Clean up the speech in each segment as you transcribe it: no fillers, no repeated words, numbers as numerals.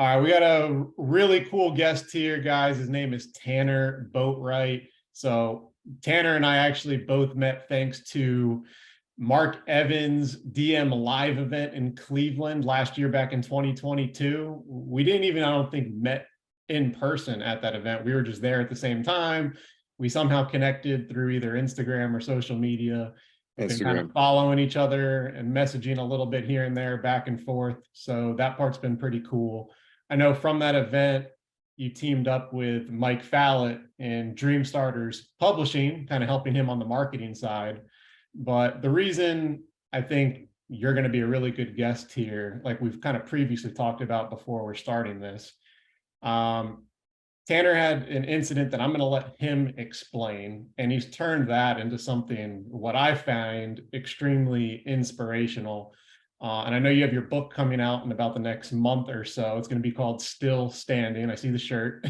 All right, we got a really cool guest here, guys. His name is Tanner Boatwright. So Tanner and I actually both met thanks to Mark Evans' DM live event in Cleveland last year back in 2022. We didn't even, I don't think, met in person at that event. We were just there at the same time. We somehow connected through either Instagram or social media. We've been kind of following each other and messaging a little bit here and there, back and forth. So that part's been pretty cool. I know from that event, you teamed up with Mike Fallett and Dream Starters Publishing, kind of helping him on the marketing side. But the reason I think you're going to be a really good guest here, like we've kind of previously talked about before we're starting this, Tanner had an incident that I'm going to let him explain, and he's turned that into something what I find extremely inspirational. And I know you have your book coming out in about the next month or so. It's going to be called Still Standing. I see the shirt.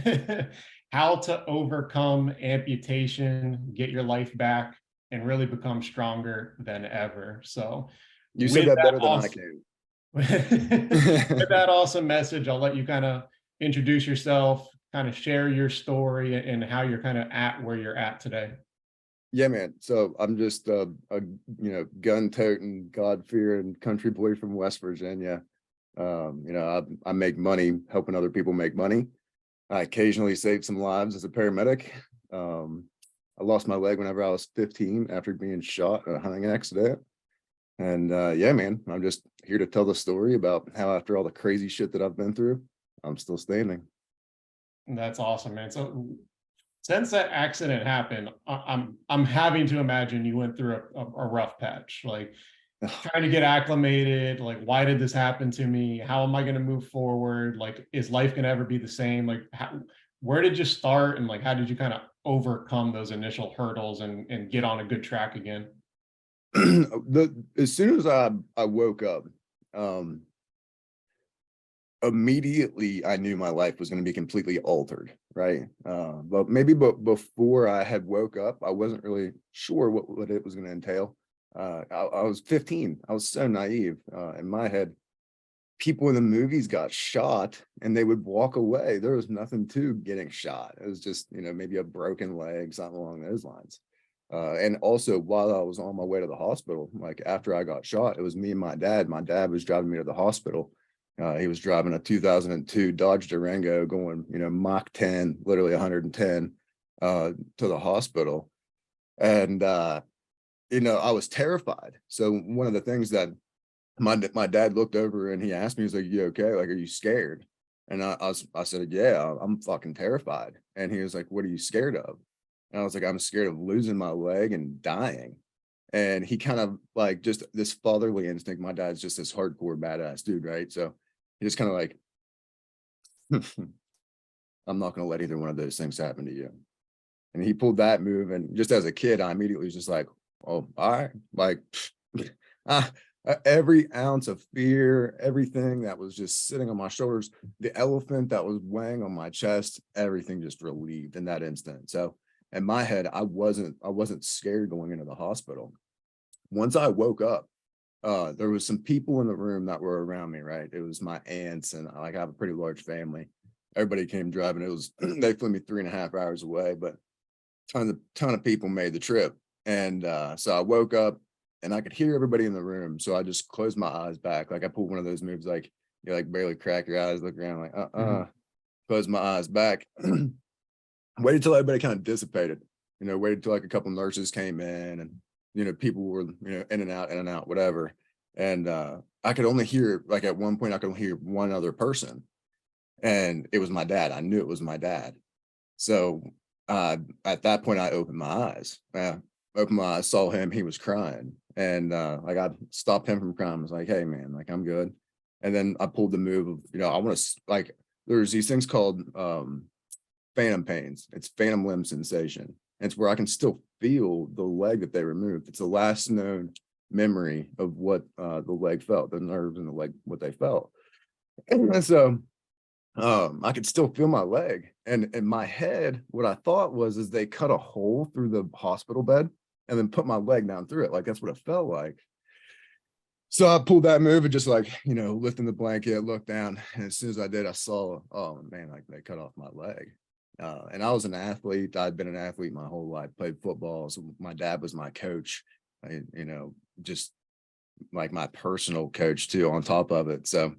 How to overcome amputation, get your life back, and really become stronger than ever. So you said that better than I can. With that awesome message, I'll let you kind of introduce yourself, kind of share your story and how you're kind of at where you're at today. Yeah, man. So I'm just a gun-toting, God-fearing country boy from West Virginia. I make money helping other people make money. I occasionally save some lives as a paramedic. I lost my leg whenever I was 15 after being shot in a hunting accident. And yeah, man, I'm just here to tell the story about how after all the crazy shit that I've been through, I'm still standing. That's awesome, man. So since that accident happened, I'm having to imagine you went through a rough patch, like trying to get acclimated. Like, why did this happen to me? How am I going to move forward? Like, is life going to ever be the same? Like, where did you start? And like, how did you kind of overcome those initial hurdles and get on a good track again? As soon as I woke up, immediately I knew my life was going to be completely altered, right? But before I had woke up, I wasn't really sure what it was going to entail. I was 15. I was so naive. In my head, people in the movies got shot and they would walk away. There was nothing to getting shot. It was just, maybe a broken leg, something along those lines. And also while I was on my way to the hospital, like after I got shot, it was me and my dad. My dad was driving me to the hospital. He was driving a 2002 Dodge Durango going, Mach 10, literally 110 to the hospital. And, I was terrified. So one of the things that my dad looked over and he asked me, he's like, you okay? Like, are you scared? And I said, yeah, I'm fucking terrified. And he was like, what are you scared of? And I was like, I'm scared of losing my leg and dying. And he kind of like just this fatherly instinct. My dad's just this hardcore badass dude, right? So he just kind of like, I'm not going to let either one of those things happen to you. And he pulled that move. And just as a kid, I immediately was just like, oh, all right. Like, every ounce of fear, everything that was just sitting on my shoulders, the elephant that was weighing on my chest, everything just relieved in that instant. So in my head, I wasn't scared going into the hospital. Once I woke up, there was some people in the room that were around me, right? It was my aunts, and I have a pretty large family. Everybody came driving. It was they flew me 3.5 hours away, but ton of people made the trip. And so I woke up and I could hear everybody in the room. So I just closed my eyes back. Like I pulled one of those moves, like you like barely crack your eyes, look around, like close my eyes back. Waited till everybody kind of dissipated, waited till like a couple nurses came in and, people were, in and out, whatever. And I could only hear, like at one point, I could only hear one other person. And it was my dad. I knew it was my dad. So at that point, I opened my eyes. Saw him. He was crying. And like I stopped him from crying. I was like, hey, man, like I'm good. And then I pulled the move of, I want to, like, there's these things called phantom pains. It's phantom limb sensation. It's where I can still feel the leg that they removed. It's the last known memory of what the leg felt, the nerves in the leg, what they felt. And so I could still feel my leg. And in my head, what I thought is they cut a hole through the hospital bed and then put my leg down through it. Like that's what it felt like. So I pulled that move and just like, lifting the blanket, looked down. And as soon as I did, I saw, oh man, like they cut off my leg. And I was an athlete. I'd been an athlete my whole life, played football. So my dad was my coach, just like my personal coach too, on top of it. So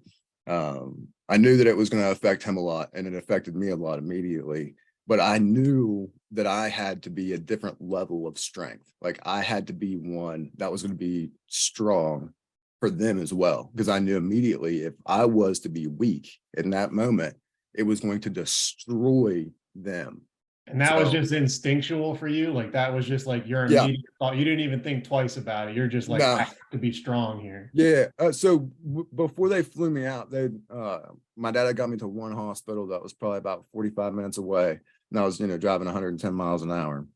I knew that it was going to affect him a lot, and it affected me a lot immediately. But I knew that I had to be a different level of strength. Like I had to be one that was going to be strong for them as well, because I knew immediately if I was to be weak in that moment, it was going to destroy them. And that was So just instinctual for you. Like that was just like your yeah, immediate thought. You didn't even think twice about it. You're just like, I no, have to be strong here. yeah. So before they flew me out, my dad had got me to one hospital that was probably about 45 minutes away, and I was driving 110 miles an hour.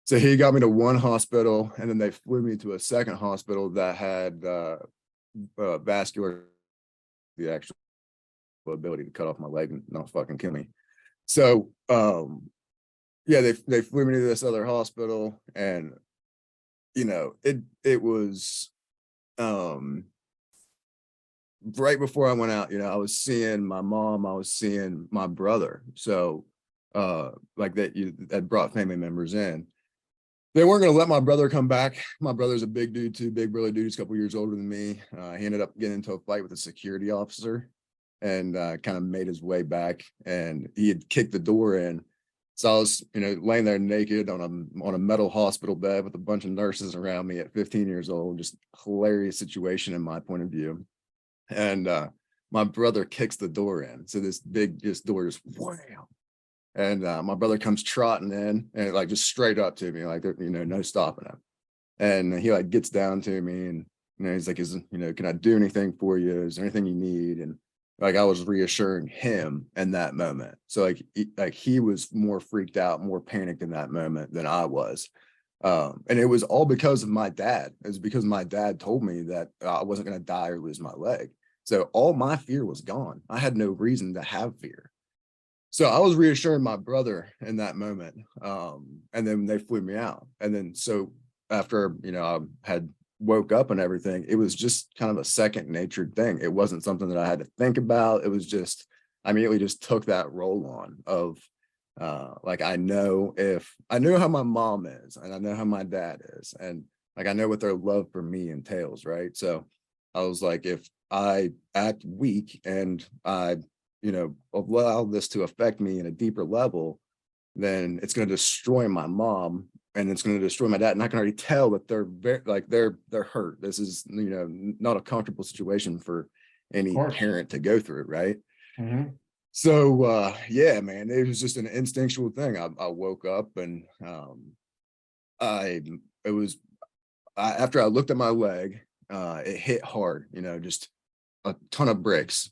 So he got me to one hospital, and then they flew me to a second hospital that had vascular, the actual ability to cut off my leg and not fucking kill me. So yeah, they flew me to this other hospital, and it was right before I went out, I was seeing my mom, I was seeing my brother. So like that brought family members in. They weren't going to let my brother come back. My brother's a big dude too, big burly dude. He's a couple years older than me. He ended up getting into a fight with a security officer, and kind of made his way back, and he had kicked the door in. So I was, laying there naked on a metal hospital bed with a bunch of nurses around me at 15 years old. Just hilarious situation in my point of view. And my brother kicks the door in. So this door just wham. And my brother comes trotting in, and like just straight up to me, like, no stopping him. And he like gets down to me, and he's like, can I do anything for you? Is there anything you need? And like I was reassuring him in that moment. So like he was more freaked out, more panicked in that moment than I was. And it was all because of my dad. It was because my dad told me that I wasn't going to die or lose my leg. So all my fear was gone. I had no reason to have fear. So I was reassuring my brother in that moment. And then they flew me out. And then so after, I had woke up and everything, it was just kind of a second natured thing. It wasn't something that I had to think about. It was just, I immediately just took that role on of like, I know how my mom is, and I know how my dad is, and like I know what their love for me entails, right? So I was like, if I act weak and I allow this to affect me in a deeper level, then it's going to destroy my mom, and it's going to destroy my dad. And I can already tell that they're hurt. This is, not a comfortable situation for Of any course. parent to go through. Right. Mm-hmm. So yeah, man, it was just an instinctual thing. I woke up, and I it was after I looked at my leg, it hit hard, just a ton of bricks,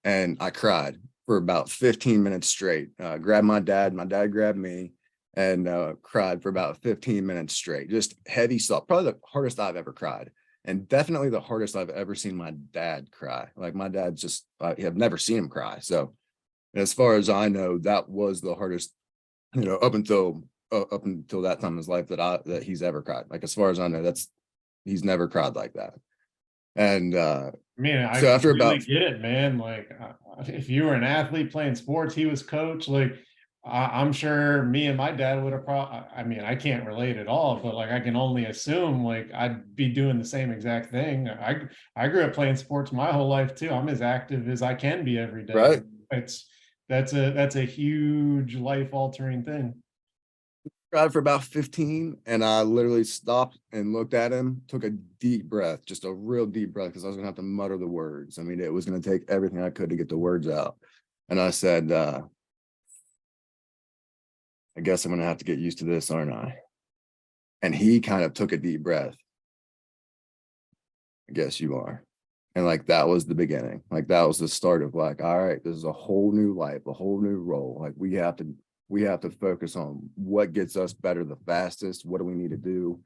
and I cried for about 15 minutes straight. Grabbed my dad grabbed me, and cried for about 15 minutes straight. Just heavy stuff. Probably the hardest I've ever cried, and definitely the hardest I've ever seen my dad cry. Like my dad's just, I have never seen him cry. So as far as I know, that was the hardest, up until that time in his life that he's ever cried. Like as far as I know, he's never cried like that. And I mean, I so after really about get it, man. Like, if you were an athlete playing sports, he was coach. Like, I'm sure me and my dad would have I mean, I can't relate at all, but like, I can only assume like I'd be doing the same exact thing. I grew up playing sports my whole life too. I'm as active as I can be every day. right, It's that's a huge life altering thing. cried for about 15, and I literally stopped and looked at him, took a deep breath, just a real deep breath, because I was gonna have to mutter the words. I mean, it was gonna take everything I could to get the words out. And I said, I guess I'm gonna have to get used to this, aren't I? And he kind of took a deep breath. I guess you are. And like that was the beginning. Like that was the start of like, all right, this is a whole new life, a whole new role. Like we have to focus on what gets us better the fastest. What do we need to do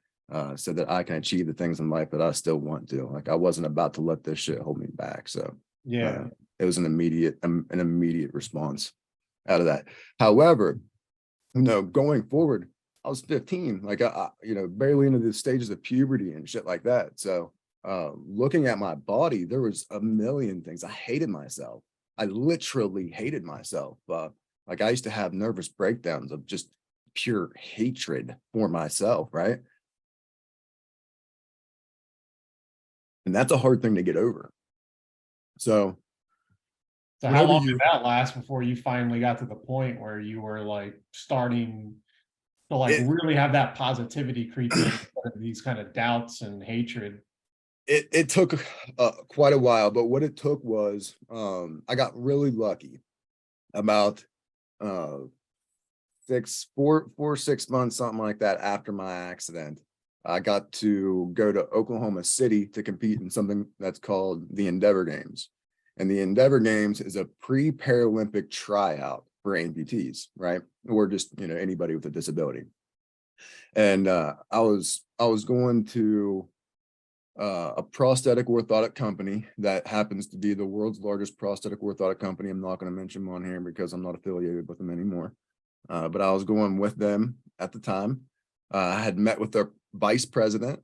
so that I can achieve the things in life that I still want to? Like I wasn't about to let this shit hold me back. So Yeah. it was an immediate response out of that. However, going forward, was 15, like you know, barely into the stages of puberty and shit like that. So looking at my body, there was a million things. I hated myself. I literally hated myself. Like I used to have nervous breakdowns of just pure hatred for myself, right? And that's a hard thing to get over. So So how whenever long did you, that last before you finally got to the point where you were like starting to like it, really have that positivity creep in instead of these kind of doubts and hatred? it took quite a while, but what it took was I got really lucky about uh 6 months, something like that after my accident. I got to go to Oklahoma City to compete in something that's called the Endeavor Games. And the Endeavor Games is a pre-Paralympic tryout for amputees, right? Or just, you know, anybody with a disability. And I was going to a prosthetic orthotic company that happens to be the world's largest prosthetic orthotic company. I'm not going to mention them on here because I'm not affiliated with them anymore. But I was going with them at the time. I had met with their vice president.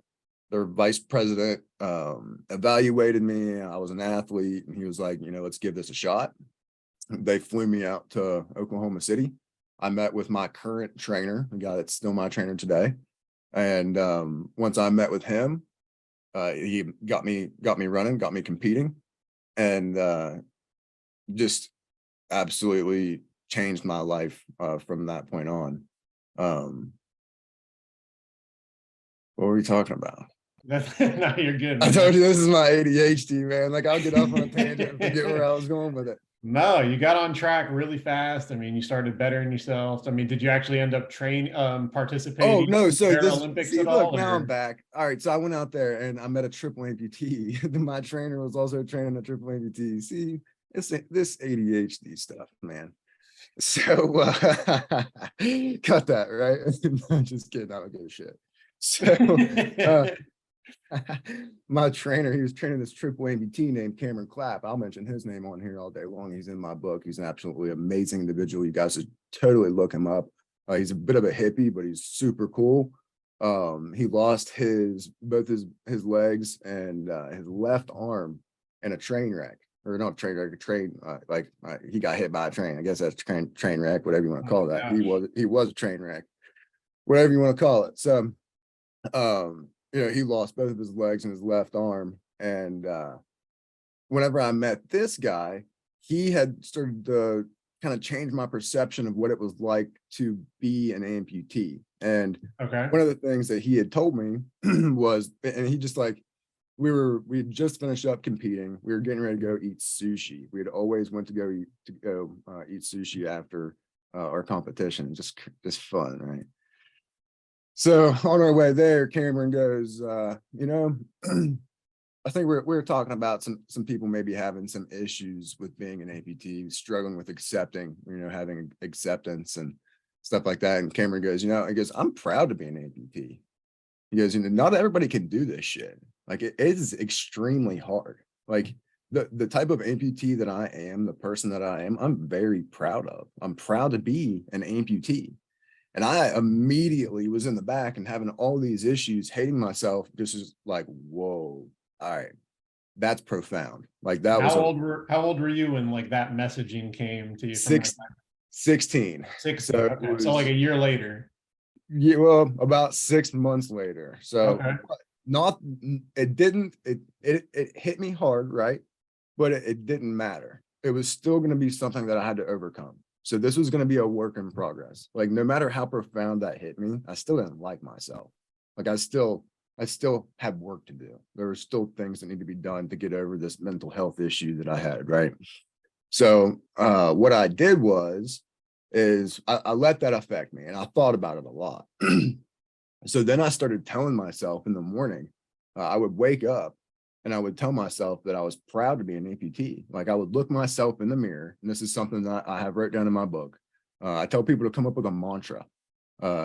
Their vice president evaluated me. I was an athlete, and he was like, you know, let's give this a shot. They flew me out to Oklahoma City. I met with my current trainer, the guy that's still my trainer today. And once I met with him, he got me running, got me competing, and just absolutely changed my life from that point on. What were we talking about? No, you're good, I man. told you this is my ADHD, man. Like I'll get off on a tangent and forget where I was going with it. No, you got on track really fast. I mean, you started bettering yourself. I mean, did you actually end up Oh participating no, in so this Paralympics see, at look, all? now I'm Or back. All right, so I went out there and I met a triple amputee. My trainer was also training a triple amputee. See, it's this ADHD stuff, man. So cut that, right? No, just kidding. I don't give a shit. So uh, my trainer, he was training this triple amputee named Cameron Clapp. I'll mention his name on here all day long. He's in my book. He's an absolutely amazing individual. You guys should totally look him up. He's a bit of a hippie, but he's super cool. He lost both his legs and his left arm in a train wreck, or not train wreck, a train he got hit by a train. I guess that's train wreck, whatever you want to oh call my that. gosh. He was a train wreck, whatever you want to call it. So you know, he lost both of his legs and his left arm. And whenever I met this guy, he had started to kind of change my perception of what it was like to be an amputee. And Okay. one of the things that he had told me was, and he just like, we had just finished up competing. We were getting ready to go eat sushi. We had always went to go eat sushi after our competition. Just fun, right? So on our way there, Cameron goes, you know, I think we're talking about some people maybe having some issues with being an amputee, struggling with accepting, you know, having acceptance and stuff like that. And Cameron goes, you know, he goes, I'm proud to be an amputee. He goes, you know, not everybody can do this shit. Like it is extremely hard. Like the type of amputee that I am, the person that I am, I'm very proud of. I'm proud to be an amputee. And I immediately was in the back and having all these issues, hating myself. Just is like, whoa, all right, that's profound. Like that was How old were you when like that messaging came to you from that six, 16. 16? So it Okay. So like was, a year later. yeah, well, about 6 months later. So Okay. not, it didn't, it hit me hard, right? But it didn't matter. It was still going to be something that I had to overcome. So this was going to be a work in progress. Like no matter how profound that hit me, I still didn't like myself. Like I still had work to do. There were still things that need to be done to get over this mental health issue that I had, right? So what I did is I let that affect me, and I thought about it a lot. So then I started telling myself in the morning, I would wake up and I would tell myself that I was proud to be an amputee. Like I would look myself in the mirror, and this is something that I have written down in my book. I tell people to come up with a mantra,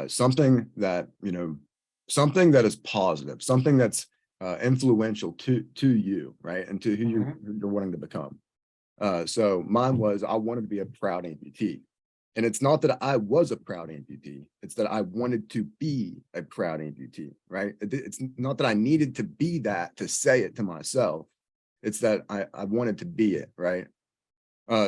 something that, you know, something that is positive, something that's influential to you, right, and to who you're wanting to become. So mine was, I wanted to be a proud amputee. And it's not that I was a proud amputee. It's that I wanted to be a proud amputee, right? It's not that I needed to be that to say it to myself. It's that I wanted to be it, right?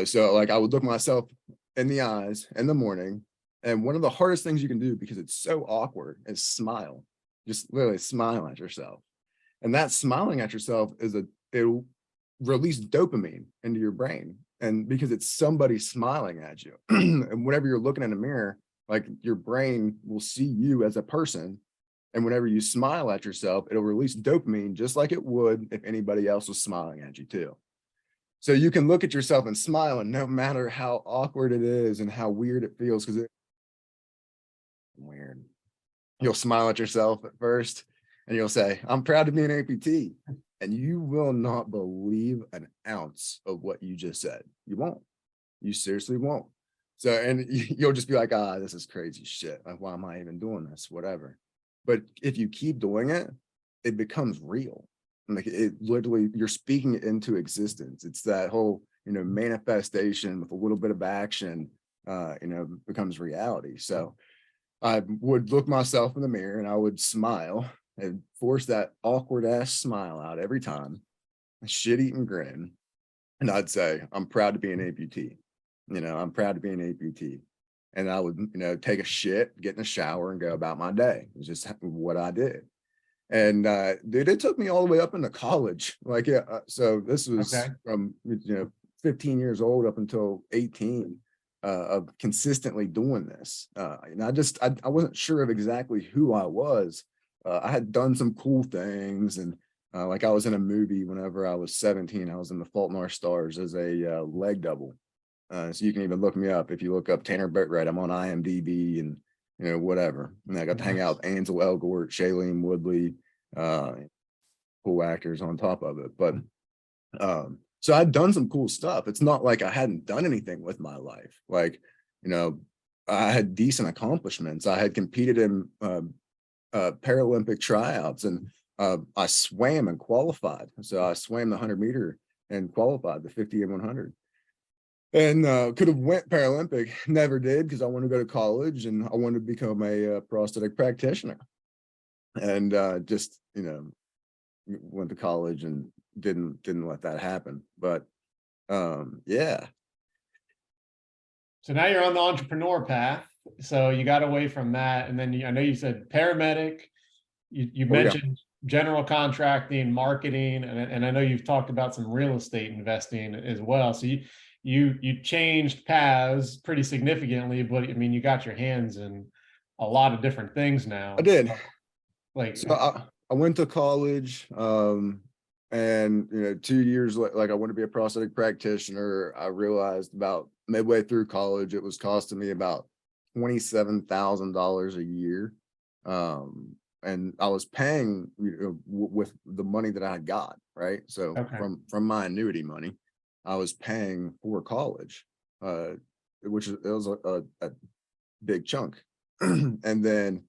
So like I would look myself in the eyes in the morning. And one of the hardest things you can do, because it's so awkward, is smile. Just literally smile at yourself. And that smiling at yourself it'll release dopamine into your brain. And because it's somebody smiling at you. And whenever you're looking in a mirror, like your brain will see you as a person. And whenever you smile at yourself, it'll release dopamine just like it would if anybody else was smiling at you too. So you can look at yourself and smile, and no matter how awkward it is and how weird it feels, because it's weird, you'll smile at yourself at first and you'll say, I'm proud to be an amputee. And you will not believe an ounce of what you just said. You won't. You seriously won't. So, and you'll just be like, this is crazy shit. Like, why am I even doing this? Whatever. But if you keep doing it, it becomes real. Like it literally, you're speaking it into existence. It's that whole, manifestation with a little bit of action, becomes reality. So I would look myself in the mirror and I would smile and force that awkward ass smile out every time, a shit-eating grin. And I'd say, I'm proud to be an amputee. I'm proud to be an amputee. And I would, take a shit, get in the shower and go about my day. It's just what I did. And dude, it took me all the way up into college. Like, yeah, so this was from 15 years old up until 18 of consistently doing this. And I wasn't sure of exactly who I was. I had done some cool things, and like I was in a movie whenever I was 17. I was in The Fault in Our Stars as a leg double. So you can even look me up if you look up Tanner Boatwright. I'm on IMDb and whatever. And I got to hang out with Ansel Elgort, Shailene Woodley, cool actors on top of it. But so I'd done some cool stuff. It's not like I hadn't done anything with my life. Like, I had decent accomplishments. I had competed in Paralympic tryouts, and I swam and qualified. So I swam the 100-meter and qualified the 50 and 100. And could have went Paralympic, never did, because I wanted to go to college and I wanted to become a prosthetic practitioner. And just went to college and didn't let that happen. But yeah. So now you're on the entrepreneur path. So you got away from that, and then I know you said paramedic. You mentioned general contracting, marketing, and I know you've talked about some real estate investing as well. So you changed paths pretty significantly, but I mean, you got your hands in a lot of different things now. I did. Like, so I went to college, and 2 years like I want to be a prosthetic practitioner. I realized about midway through college it was costing me about $27,000 a year, and I was paying with the money that I got, right? So from my annuity money, I was paying for college, which was a big chunk. And then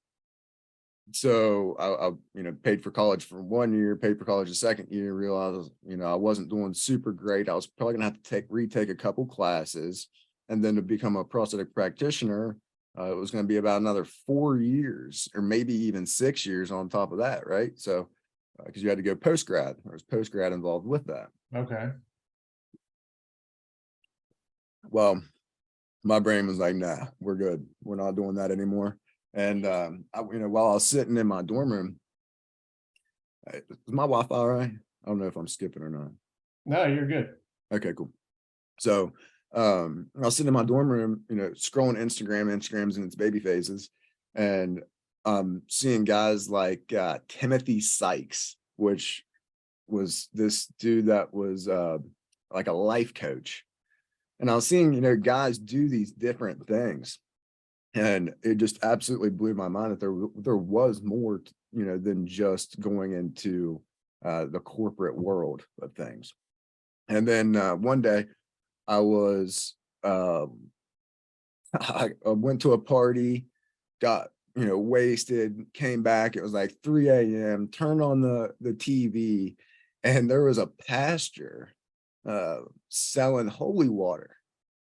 so I paid for college for 1 year, paid for college the second year, realized I wasn't doing super great. I was probably gonna have to retake a couple classes, and then to become a prosthetic practitioner, it was going to be about another 4 years or maybe even 6 years on top of that, right? So because you had to go post-grad, there was post-grad involved with that. Okay. Well, my brain was like, nah, we're good, we're not doing that anymore. And while I was sitting in my dorm room, is my Wi-Fi all right? I don't know if I'm skipping or not. No, you're good. Okay, cool. So I was sitting in my dorm room, scrolling Instagram's in its baby phases, and seeing guys like Timothy Sykes, which was this dude that was like a life coach. And I was seeing, guys do these different things. And it just absolutely blew my mind that there was more, than just going into the corporate world of things. And then one day I was, I went to a party, got, wasted, came back. It was like 3 a.m., turned on the TV, and there was a pastor selling holy water.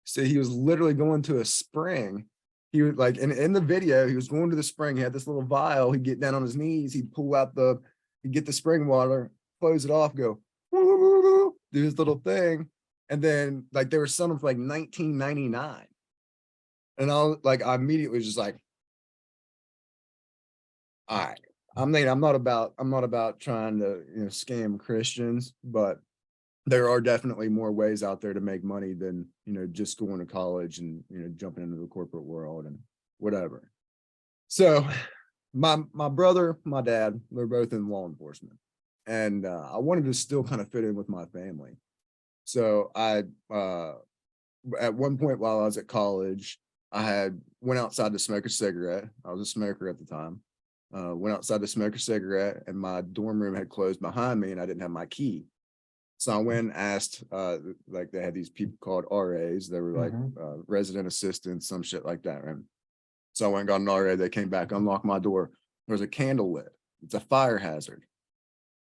So he was literally going to a spring. He was like, in the video, he was going to the spring. He had this little vial. He'd get down on his knees. He'd get the spring water, close it off, go, do his little thing. And then like, they were selling for like 19.99. And I immediately was just like, all right. I'm not about trying to, scam Christians, but there are definitely more ways out there to make money than, just going to college and, jumping into the corporate world and whatever. So my brother, my dad, they're both in law enforcement. And I wanted to still kind of fit in with my family. So I at one point while I was at college, I went outside to smoke a cigarette. I was a smoker at the time. Went outside to smoke a cigarette, and my dorm room had closed behind me and I didn't have my key. So I went and asked, like they had these people called RAs. They were like resident assistants, some shit like that. Right? So I went and got an RA. They came back, unlocked my door. There was a candle lit. It's a fire hazard.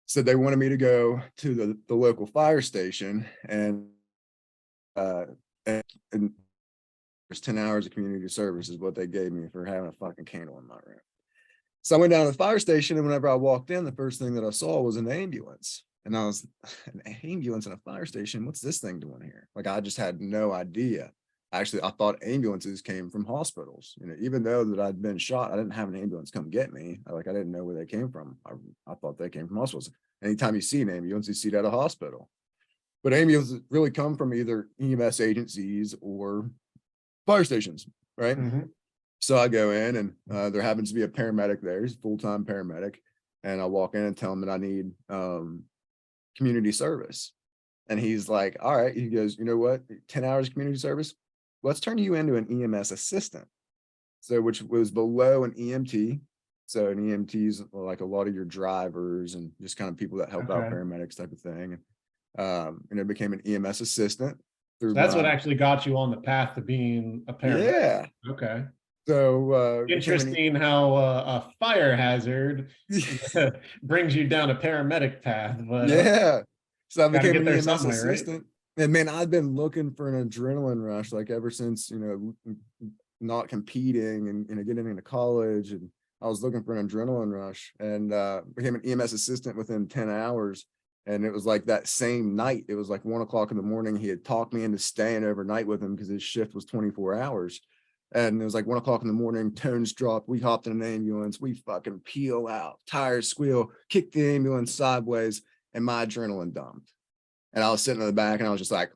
So they wanted me to go to the local fire station and there's 10 hours of community service is what they gave me for having a fucking candle in my room. So I went down to the fire station, and whenever I walked in, the first thing that I saw was an ambulance. And I was, an ambulance in a fire station? What's this thing doing here? Like, I just had no idea. Actually, I thought ambulances came from hospitals. Even though that I'd been shot, I didn't have an ambulance come get me. I didn't know where they came from. I thought they came from hospitals. Anytime you see an ambulance, you see it at a hospital. But ambulances really come from either EMS agencies or fire stations, right? So I go in, and there happens to be a paramedic there. He's a full-time paramedic. And I walk in and tell him that I need community service. And he's like, all right. He goes, you know what? 10 hours community service. Let's turn you into an EMS assistant. So, which was below an EMT. So an EMT is like a lot of your drivers and just kind of people that help out paramedics type of thing. And it became an EMS assistant. So that's what actually got you on the path to being a paramedic. Yeah. Okay. So interesting how a fire hazard brings you down a paramedic path. But yeah. So I became an EMS assistant. Right? And man, I've been looking for an adrenaline rush like ever since, not competing and getting into college. And I was looking for an adrenaline rush, and became an EMS assistant within 10 hours. And it was like that same night, it was like 1 o'clock in the morning. He had talked me into staying overnight with him because his shift was 24 hours. And it was like 1 o'clock in the morning, tones dropped. We hopped in an ambulance. We fucking peel out, tires squeal, kick the ambulance sideways, and my adrenaline dumped. And I was sitting in the back, and I was just like,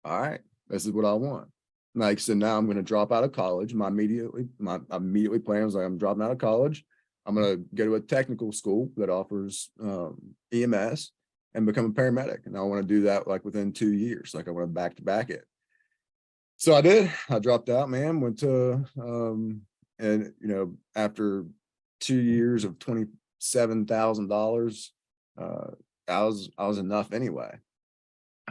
all right, this is what I want. Like, so now I'm going to drop out of college. My immediately plan was like, I'm dropping out of college. I'm going to go to a technical school that offers EMS and become a paramedic. And I want to do that like within 2 years. Like, I want to back it. So I did. I dropped out, man, went to, and, after 2 years of $27,000, I was enough anyway.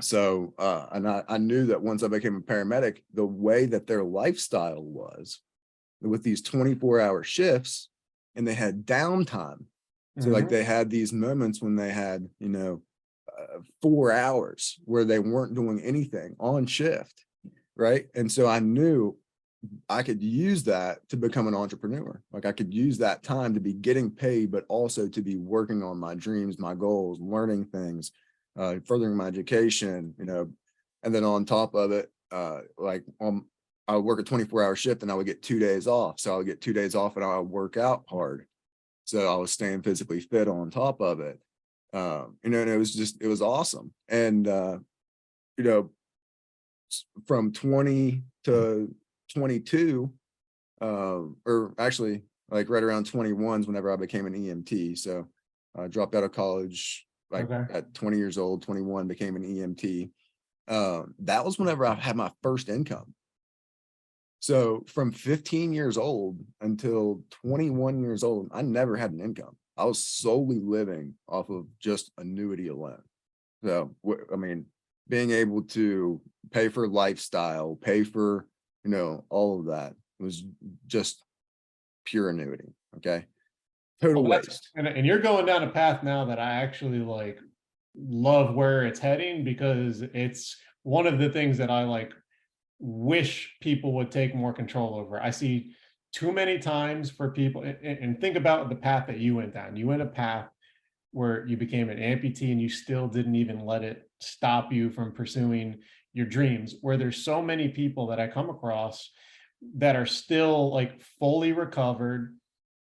So, and I knew that once I became a paramedic, the way that their lifestyle was with these 24-hour shifts, and they had downtime. So like they had these moments when they had, 4 hours where they weren't doing anything on shift. Right. And so I knew I could use that to become an entrepreneur. Like, I could use that time to be getting paid, but also to be working on my dreams, my goals, learning things, furthering my education, and then on top of it, I would work a 24-hour shift and I would get 2 days off. So I would get 2 days off and I would work out hard. So I was staying physically fit on top of it. And it was awesome. And, from 20 to 22, or actually like right around 21 whenever I became an EMT. So I dropped out of college at 20 years old, 21, became an EMT. That was whenever I had my first income. So from 15 years old until 21 years old, I never had an income. I was solely living off of just annuity alone. So, I mean, being able to pay for lifestyle, pay for, all of that was just pure annuity. Okay. Total waste. And you're going down a path now that I actually love where it's heading, because it's one of the things that I wish people would take more control over. I see too many times for people, and think about the path that you went down. You went a path where you became an amputee and you still didn't even let it stop you from pursuing your dreams, where there's so many people that I come across that are still like fully recovered,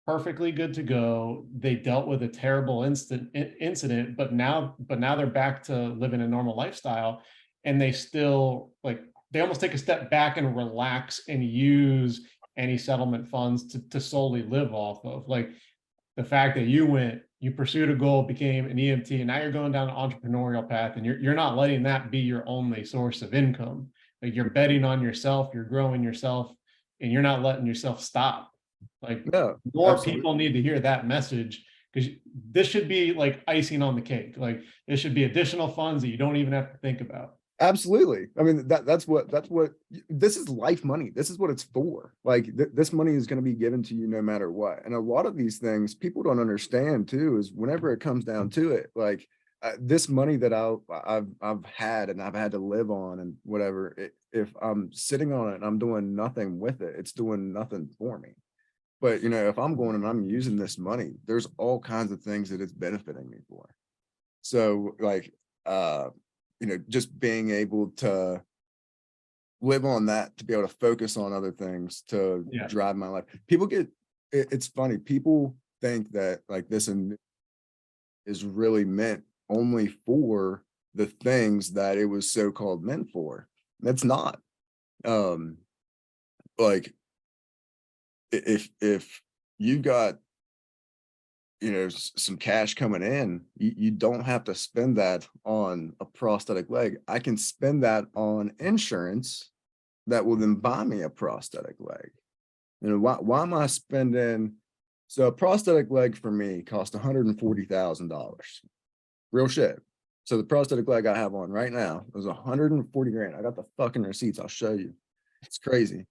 perfectly good to go. They dealt with a terrible incident, but now they're back to living a normal lifestyle, and they still like they almost take a step back and relax and use any settlement funds to solely live off of. Like the fact that you pursued a goal, became an EMT, and now you're going down an entrepreneurial path, and you're not letting that be your only source of income. Like you're betting on yourself, you're growing yourself, and you're not letting yourself stop. Like No, more absolutely. people need to hear that message, because this should be like icing on the cake. Like this should be additional funds that you don't even have to think about. Absolutely. I mean, that's what this is life money. This is what it's for. Like this money is going to be given to you no matter what. And a lot of these things people don't understand too, is whenever it comes down to it, like this money that I've had and I've had to live on and whatever, if I'm sitting on it and I'm doing nothing with it, it's doing nothing for me. But if I'm going and I'm using this money, there's all kinds of things that it's benefiting me for. So like, just being able to live on that, to be able to focus on other things, to Yeah. drive my life. People it's funny. People think that like this is really meant only for the things that it was so-called meant for. That's not. Um, like if you got some cash coming in, you don't have to spend that on a prosthetic leg. I can spend that on insurance that will then buy me a prosthetic leg. Why am I spending? So a prosthetic leg for me cost $140,000. Real shit. So the prosthetic leg I have on right now is 140 grand. I got the fucking receipts. I'll show you. It's crazy.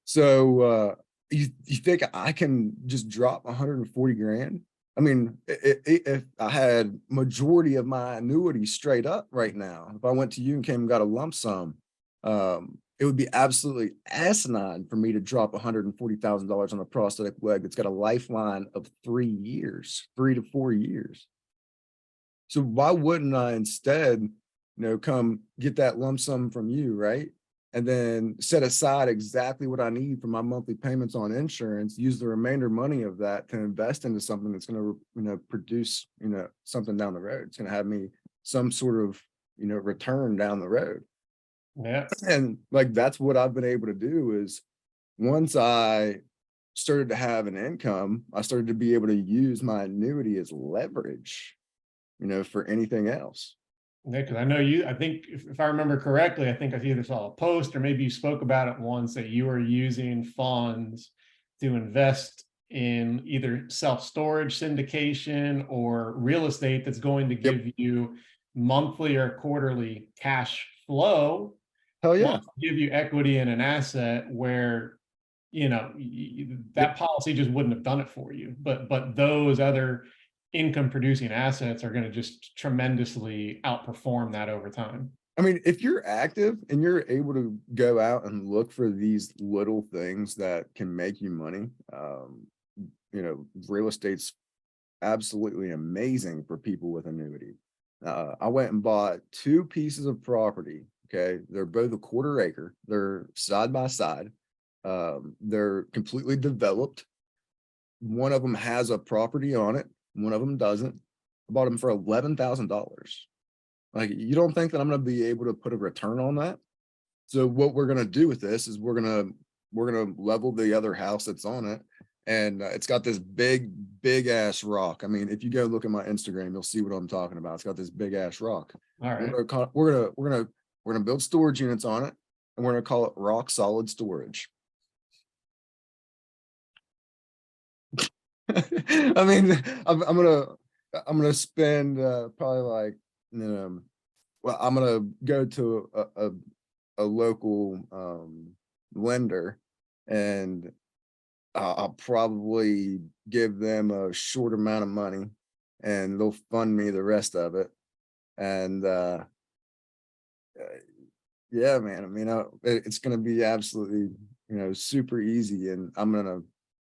So you think I can just drop 140 grand? I mean, if I had majority of my annuity straight up right now, if I went to you and came and got a lump sum, it would be absolutely asinine for me to drop $140,000 on a prosthetic leg that's got a lifeline of 3 years, 3 to 4 years. So why wouldn't I instead, come get that lump sum from you, right? And then set aside exactly what I need for my monthly payments on insurance, use the remainder money of that to invest into something that's going to, produce, something down the road. It's going to have me some sort of, return down the road. Yeah. And like, that's what I've been able to do is once I started to have an income, I started to be able to use my annuity as leverage, for anything else. Yeah, because I know you, I think if I remember correctly, I think I either saw a post or maybe you spoke about it once that you were using funds to invest in either self-storage syndication or real estate that's going to Yep. give you monthly or quarterly cash flow, Hell yeah. plus give you equity in an asset where Yep. that policy just wouldn't have done it for you. But those other income producing assets are going to just tremendously outperform that over time. I mean, if you're active and you're able to go out and look for these little things that can make you money, real estate's absolutely amazing for people with annuity. I went and bought 2 pieces of property. Okay. They're both a quarter acre. They're side by side. They're completely developed. One of them has a property on it. One of them doesn't. I bought them for $11,000. Like, you don't think that I'm going to be able to put a return on that? So what we're going to do with this is we're going to level the other house that's on it. And it's got this big ass rock. I mean, if you go look at my Instagram, you'll see what I'm talking about. It's got this big ass rock. All right. We're gonna build storage units on it, and we're gonna call it rock solid storage. I mean, I'm gonna spend probably like, well, I'm gonna go to a local lender, and I'll probably give them a short amount of money, and they'll fund me the rest of it. And Yeah, man. I mean, it's going to be absolutely, super easy, and I'm going to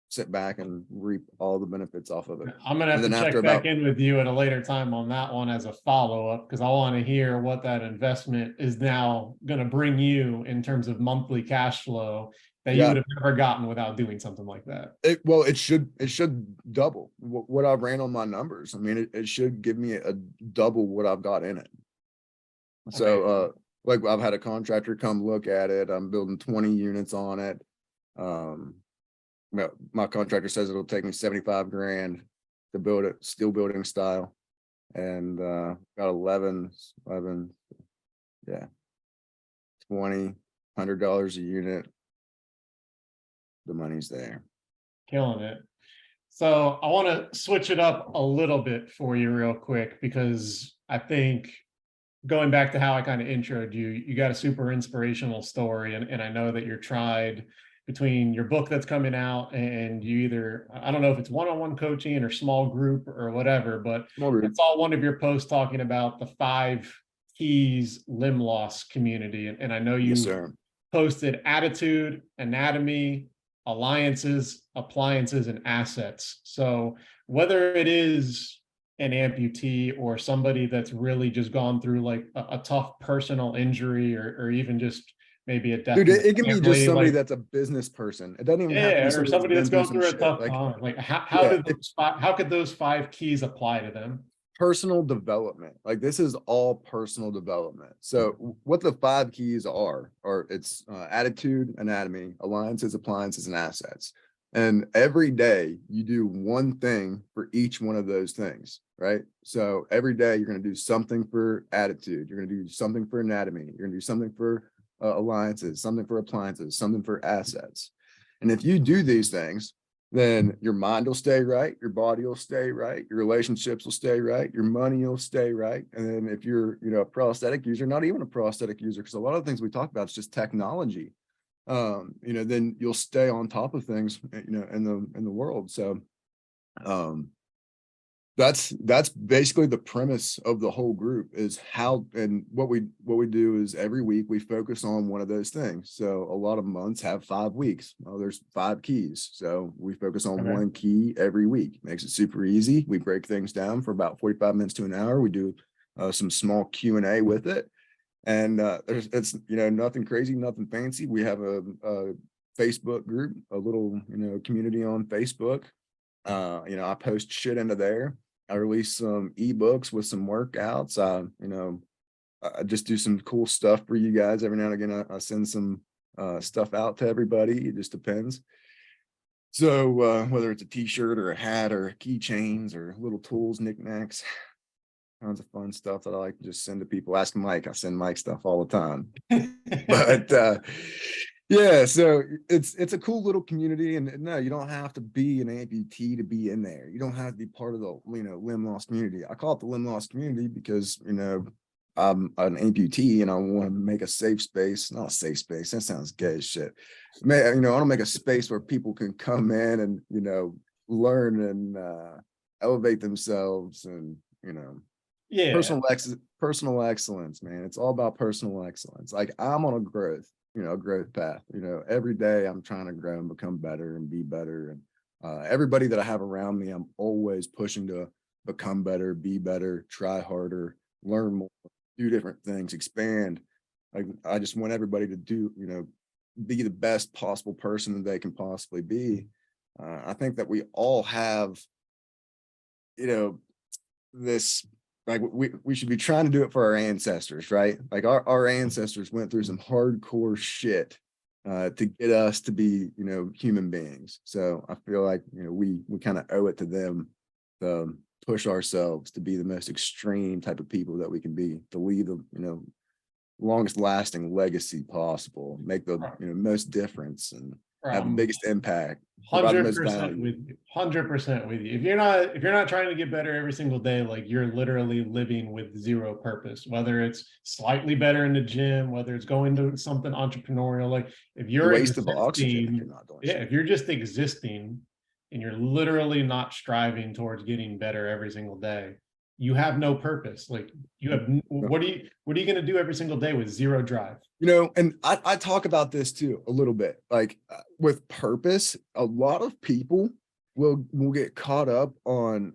sit back and reap all the benefits off of it. I'm gonna And have to then after check back about, in with you at a later time on that one as a follow-up, because I want to hear what that investment is now going to bring you in terms of monthly cash flow that you yeah, would have never gotten without doing something like that. it should double what I ran on my numbers. I mean, it should give me a double what I've got in it. So, Okay. like I've had a contractor come look at it. I'm building 20 units on it. Um, my contractor says it'll take me 75 grand to build it steel building style, and got 11, yeah, $2,100 a unit. The money's there. Killing it. So I want to switch it up a little bit for you real quick, because I think going back to how I kind of introed you, you got a super inspirational story. And I know that you're tried between your book that's coming out and you either, I don't know if it's one-on-one coaching or small group or whatever, but Small I group. saw one of your posts talking about the 5 keys limb loss community. And I know Yes, you sir. posted attitude, anatomy, alliances, appliances, and assets. So whether it is an amputee or somebody that's really just gone through like a tough personal injury, or even just maybe a death Dude, in it the can be just family, somebody like, that's a business person. It doesn't even have to be yeah, or somebody that's somebody that's been through going some through a shit. tough Like, time. Like how yeah, did how could those 5 keys apply to them? personal development. Like, this is all personal development. So what the 5 keys are it's attitude, anatomy, alliances, appliances, and assets. And every day you do one thing for each one of those things, right? So every day you're going to do something for attitude, you're going to do something for anatomy, you're going to do something for alliances, something for appliances, something for assets. And if you do these things, then your mind will stay right, your body will stay right, your relationships will stay right, your money will stay right. And then if you're, a prosthetic user, not even a prosthetic user, because a lot of the things we talk about is just technology, then you'll stay on top of things, in the world. So um that's basically the premise of the whole group, is how, and what we do is every week we focus on one of those things. So a lot of months have 5 weeks. Well, there's 5 keys, so we focus on Okay. one key every week. Makes it super easy. We break things down for about 45 minutes to an hour. We do some small Q&A with it, and it's nothing crazy, nothing fancy. We have a Facebook group, a little community on Facebook. I post shit into there. I release some ebooks with some workouts. I just do some cool stuff for you guys. Every now and again, I send some stuff out to everybody. It just depends. So whether it's a t-shirt or a hat or keychains or little tools, knickknacks, tons of fun stuff that I like to just send to people. Ask Mike. I send Mike stuff all the time. But yeah, so it's a cool little community, and no, you don't have to be an amputee to be in there. You don't have to be part of the limb loss community. I call it the limb loss community because I'm an amputee and I want to make a safe space. Not a safe space, that sounds gay as shit. I want to make a space where people can come in and learn and elevate themselves, and Yeah. personal excellence, man. It's all about personal excellence. Like, I'm on a growth path. Every day I'm trying to grow and become better and be better. And everybody that I have around me, I'm always pushing to become better, be better, try harder, learn more, do different things, expand. Like, I just want everybody to be the best possible person that they can possibly be. I think that we all have, this, like, we should be trying to do it for our ancestors, right? Like, our ancestors went through some hardcore shit to get us to be human beings. So I feel like we kind of owe it to them to push ourselves to be the most extreme type of people that we can be, to leave the longest lasting legacy possible, make the most difference, and have the From biggest impact, provide the most 100% value. with you. 100% with you. If you're not trying to get better every single day, like, you're literally living with zero purpose. Whether it's slightly better in the gym, whether it's going to something entrepreneurial, like, if The you're waste of oxygen if you're existing, not doing yeah, shit. if you're just existing and you're literally not striving towards getting better every single day, you have no purpose. Like you have, what are you going to do every single day with zero drive? And I talk about this too a little bit, like with purpose. A lot of people will get caught up on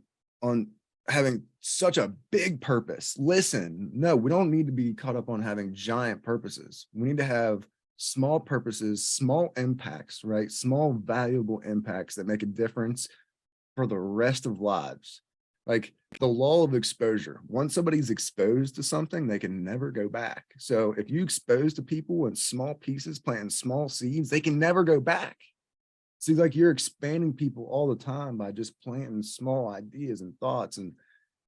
having such a big purpose. Listen, no, we don't need to be caught up on having giant purposes. We need to have small purposes, small impacts, right? Small valuable impacts that make a difference for the rest of lives. Like the law of exposure. Once somebody's exposed to something, they can never go back. So if you expose to people in small pieces, planting small seeds, they can never go back. See, like you're expanding people all the time by just planting small ideas and thoughts and,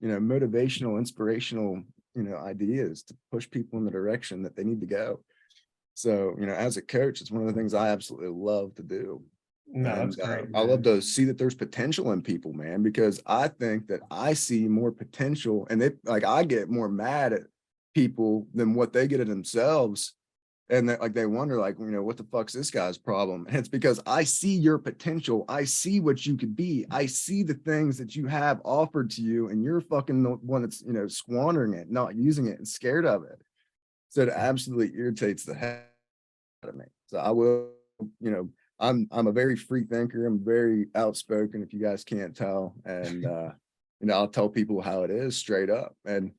motivational, inspirational, ideas to push people in the direction that they need to go. So, as a coach, it's one of the things I absolutely love to do. No, that's And great. I love to see that there's potential in people, man, because I think that I see more potential, and I get more mad at people than what they get at themselves. And they wonder, what the fuck's this guy's problem? And it's because I see your potential. I see what you could be. I see the things that you have offered to you, and you're fucking the one that's, squandering it, not using it, and scared of it. So it absolutely irritates the heck out of me. So I will, I'm a very free thinker. I'm very outspoken, if you guys can't tell. And I'll tell people how it is straight up. And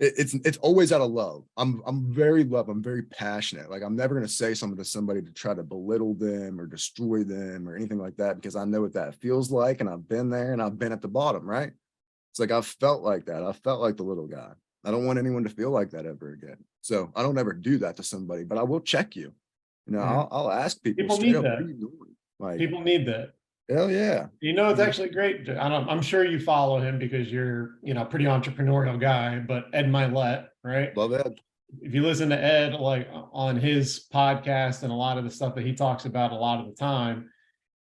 it's always out of love. I'm very passionate. Like I'm never gonna say something to somebody to try to belittle them or destroy them or anything like that, because I know what that feels like, and I've been there and I've been at the bottom, right? It's like I've felt like that. I felt like the little guy. I don't want anyone to feel like that ever again. So I don't ever do that to somebody, but I will check you. I'll ask people straight up, what are you doing? Like, people need that. Hell yeah. It's actually great. I'm sure you follow him because you're, pretty entrepreneurial guy, but Ed Milet, right? Love Ed. If you listen to Ed, like on his podcast and a lot of the stuff that he talks about a lot of the time,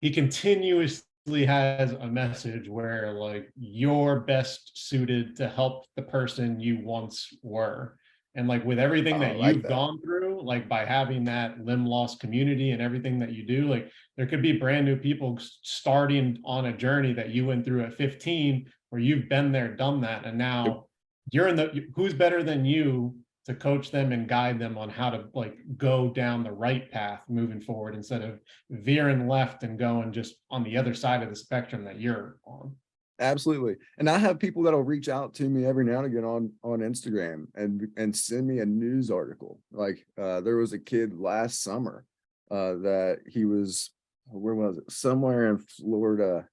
he continuously has a message where like you're best suited to help the person you once were. And like with everything that you've gone through, like by having that limb loss community and everything that you do, like there could be brand new people starting on a journey that you went through at 15, where you've been there, done that. And now you're who's better than you to coach them and guide them on how to like go down the right path moving forward, instead of veering left and going just on the other side of the spectrum that you're on. Absolutely. And I have people that'll reach out to me every now and again on Instagram and send me a news article. Like there was a kid last summer that he was, where was it? Somewhere in Florida.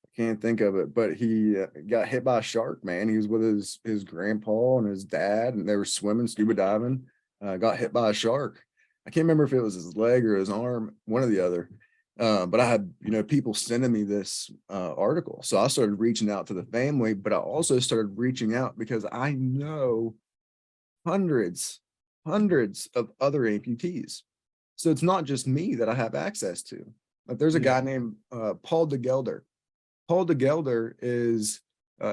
I can't think of it, but he got hit by a shark, man. He was with his grandpa and his dad, and they were swimming, scuba diving, got hit by a shark. I can't remember if it was his leg or his arm, one or the other. But I had, people sending me this article. So I started reaching out to the family, but I also started reaching out because I know hundreds of other amputees. So it's not just me that I have access to. Like there's a guy named Paul DeGelder. Paul DeGelder is,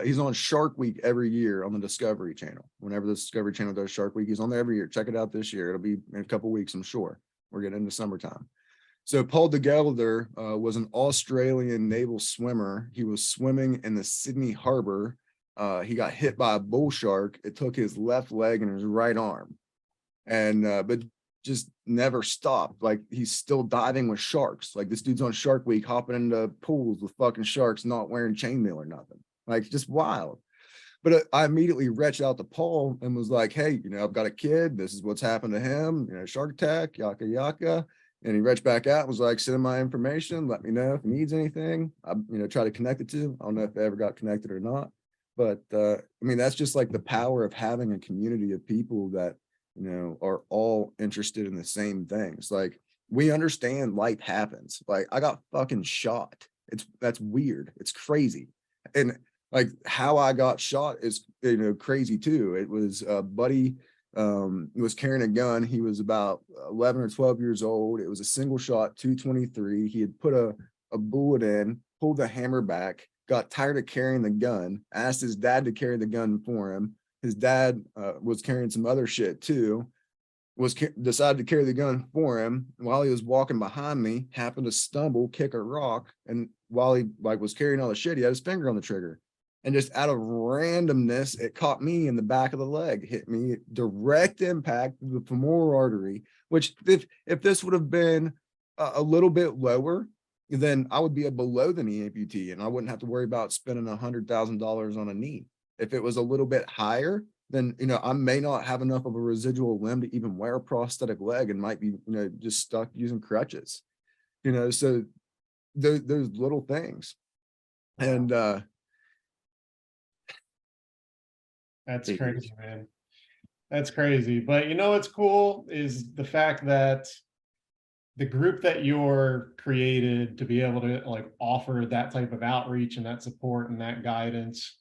he's on Shark Week every year on the Discovery Channel. Whenever the Discovery Channel does Shark Week, he's on there every year. Check it out this year. It'll be in a couple of weeks, I'm sure. We're getting into summertime. So Paul DeGelder was an Australian naval swimmer. He was swimming in the Sydney Harbor. He got hit by a bull shark. It took his left leg and his right arm. And but just never stopped. Like he's still diving with sharks. Like this dude's on Shark Week hopping into pools with fucking sharks, not wearing chainmail or nothing. Like just wild. But I immediately reached out to Paul and was like, hey, I've got a kid. This is what's happened to him. Shark attack, yaka yaka. And he reached back out and was like, send him my information. Let me know if he needs anything. I try to connect it to him. I don't know if they ever got connected or not. But that's just like the power of having a community of people that are all interested in the same things. Like we understand life happens. Like I got fucking shot. That's weird. It's crazy. And like how I got shot is, crazy too. It was a buddy was carrying a gun. He was about 11 or 12 years old. It was a single shot, 223. He had put a bullet in, pulled the hammer back, got tired of carrying the gun, asked his dad to carry the gun for him. His dad was carrying some other shit too, decided to carry the gun for him. While he was walking behind me, happened to stumble, kick a rock. And while he was carrying all the shit, he had his finger on the trigger And just out of randomness, it caught me in the back of the leg, hit me direct impact to the femoral artery, which if this would have been a little bit lower, then I would be a below the knee amputee and I wouldn't have to worry about spending $100,000 on a knee. If it was a little bit higher, then, you know, I may not have enough of a residual limb to even wear a prosthetic leg and might be, you know, just stuck using crutches, you know, so those little things. And That's crazy, man. That's crazy. But you know what's cool is the fact that the group that you're created to be able to like offer that type of outreach and that support and that guidance.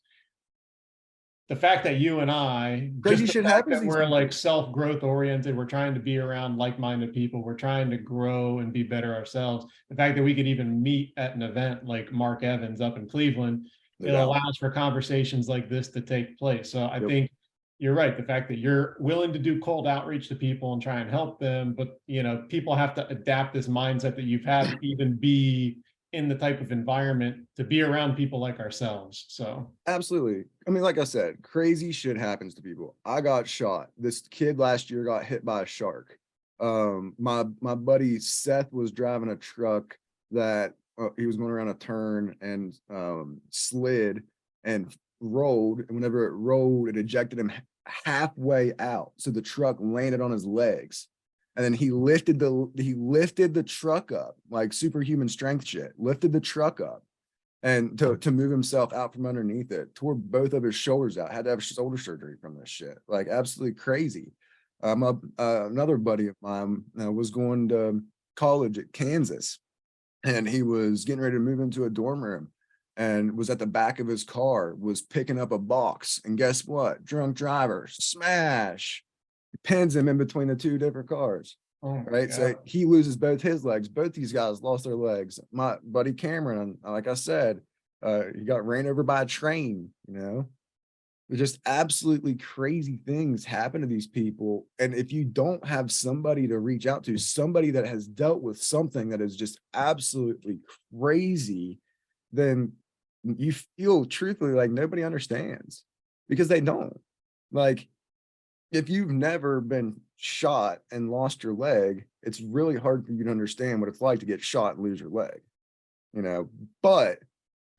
The fact that you and I, crazy just the shit fact happens that to these we're people. like self-growth oriented, we're trying to be around like-minded people, we're trying to grow and be better ourselves. The fact that we could even meet at an event like Mark Evans up in Cleveland, No it doubt. allows for conversations like this to take place. So I Yep. think you're right. The fact that you're willing to do cold outreach to people and try and help them, but you know, people have to adapt this mindset that you've had to even be in the type of environment to be around people like ourselves. So Absolutely. I mean, like I said, crazy shit happens to people. I got shot. This kid last year got hit by a shark. My buddy Seth was driving a truck that he was going around a turn and slid and rolled. And whenever it rolled, it ejected him halfway out. So the truck landed on his legs. And then he lifted the truck up like superhuman strength shit, lifted the truck up and to move himself out from underneath it, tore both of his shoulders out, had to have shoulder surgery from this shit. Like absolutely crazy. Another buddy of mine was going to college at Kansas and he was getting ready to move into a dorm room and was at the back of his car, was picking up a box. And guess what? Drunk driver, smash, pins him in between the two different cars. oh Right. So he loses both his legs. Both these guys lost their legs. My buddy Cameron, like I said, he got ran over by a train, you know. There's just absolutely crazy things happen to these people. And if you don't have somebody to reach out to, somebody that has dealt with something that is just absolutely crazy, then you feel truthfully like nobody understands because they don't. Like, if you've never been shot and lost your leg, it's really hard for you to understand what it's like to get shot and lose your leg, you know. But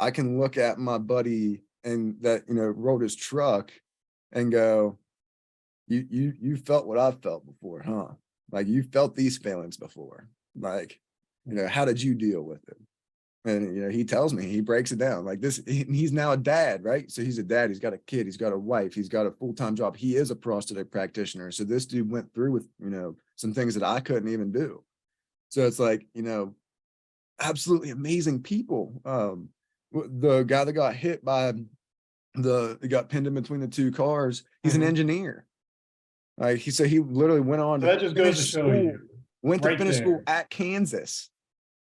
I can look at my buddy and that, you know, rode his truck and go, you felt what I've felt before, huh? Like you felt these feelings before. Like, you know, how did you deal with it? And, you know, he tells me, he breaks it down like this. He's now a dad, right? So he's a dad. He's got a kid. He's got a wife. He's got a full-time job. He is a prosthetic practitioner. So this dude went through with, you know, some things that I couldn't even do. So it's like, you know, absolutely amazing people. The guy that got hit by he got pinned in between the two cars, he's an engineer. Like he said, he literally went on so to that just goes to finish show school, you went to right finish school there. at Kansas.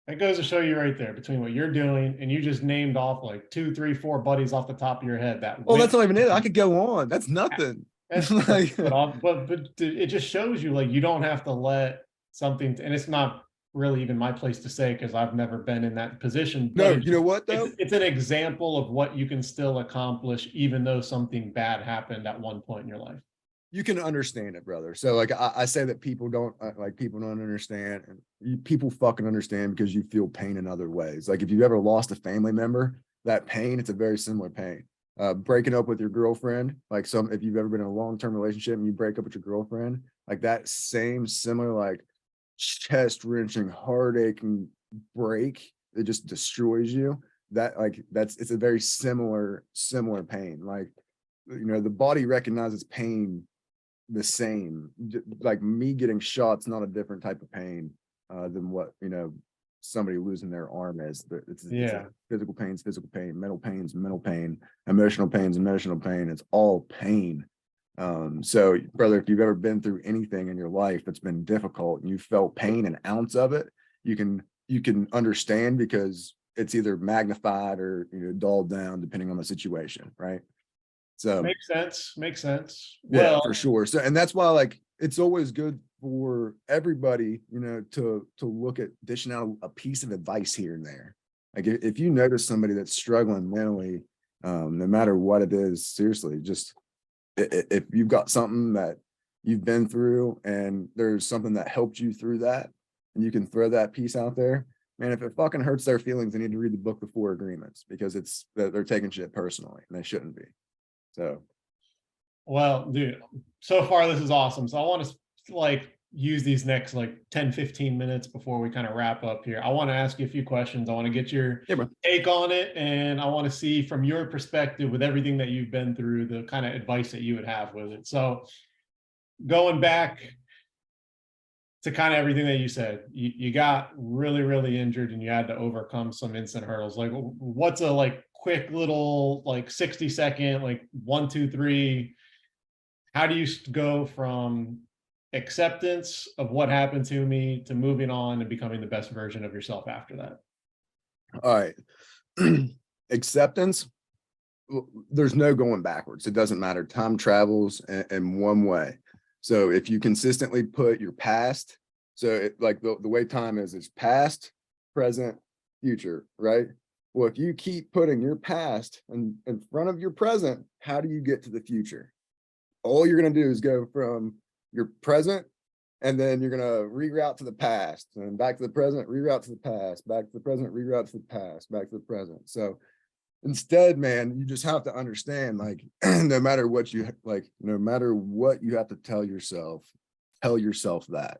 That goes to show you right there between what you're doing and you just named off like 2, 3, 4 buddies off the top of your head that Oh, that's went. not even it. I could go on. That's nothing. That's Like, but it just shows you like you don't have to let something, and it's not really even my place to say because I've never been in that position. But no, you know what though? it's an example of what you can still accomplish even though something bad happened at one point in your life. You can understand it, brother. So like I say that people don't people don't understand, and people fucking understand because you feel pain in other ways. Like if you've ever lost a family member, that pain, it's a very similar pain. Breaking up with your girlfriend, like if you've ever been in a long-term relationship and you break up with your girlfriend, like that same similar like chest wrenching heartache and break, it just destroys you. That like it's a very similar pain. Like, you know, the body recognizes pain the same. Like me getting shot's not a different type of pain than what, you know, somebody losing their arm is. It's a physical pain's physical pain, mental pain's mental pain, emotional pain's emotional pain. It's all pain. So brother, if you've ever been through anything in your life that's been difficult and you felt pain, an ounce of it, you can understand because it's either magnified or, you know, dulled down depending on the situation, right? So Makes sense. Makes sense. yeah, Well, for sure. So, and that's why like it's always good for everybody, you know, to look at dishing out a piece of advice here and there. Like if you notice somebody that's struggling mentally, No matter what it is, seriously, just if you've got something that you've been through and there's something that helped you through that, and you can throw that piece out there, man, if it fucking hurts their feelings, they need to read the book, The Four Agreements, because it's they're taking shit personally and they shouldn't be. So, Well, dude, so far this is awesome. So I want to like use these next like 10, 15 minutes before we kind of wrap up here. I want to ask you a few questions. I want to get your yeah, bro. take on it. And I want to see from your perspective with everything that you've been through, the kind of advice that you would have with it. So going back to kind of everything that you said, you got really, really injured and you had to overcome some instant hurdles. Like what's a like quick little like 60-second, like 1, 2, 3, how do you go from acceptance of what happened to me to moving on and becoming the best version of yourself after that? All right. Acceptance, there's no going backwards. It doesn't matter. Time travels in one way. So if you consistently put your past, so like the way time is past, present, future, right? Well, if you keep putting your past in front of your present, how do you get to the future? All you're going to do is go from your present, and then you're going to reroute to the past, and back to the present, reroute to the past, back to the present, reroute to the past, back to the present. So instead, man, you just have to understand, like, no matter what you like, no matter what you have to tell yourself that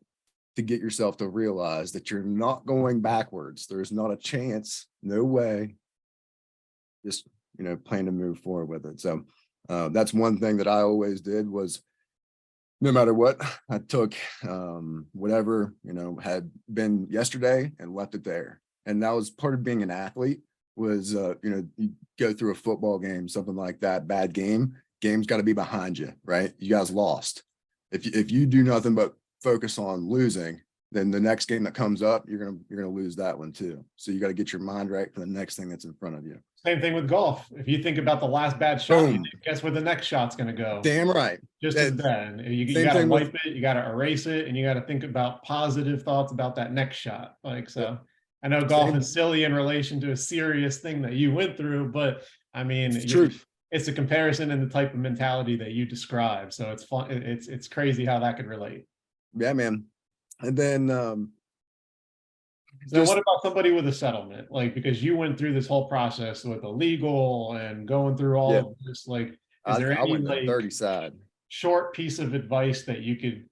to get yourself to realize that you're not going backwards. There's not a chance, no way. Just, plan to move forward with it. So that's one thing that I always did, was no matter what, I took whatever, had been yesterday and left it there. And that was part of being an athlete, was, you go through a football game, something like that, bad game's got to be behind you, right? You guys lost. If you do nothing but focus on losing, then the next game that comes up, you're gonna lose that one too. So you got to get your mind right for the next thing that's in front of you. Same thing with golf. If you think about the last bad shot, you think, guess where the next shot's going to go? Damn right. Just as bad. You got to wipe it, you got to erase it, and you got to think about positive thoughts about that next shot. Like, so I know golf is silly in relation to a serious thing that you went through, but I mean, it's a comparison in the type of mentality that you describe. So it's fun. It's crazy how that could relate. Yeah, man. And then so what about somebody with a settlement? Like, because you went through this whole process with a legal and going through all of this, like, is there any like 30 side short piece of advice that you could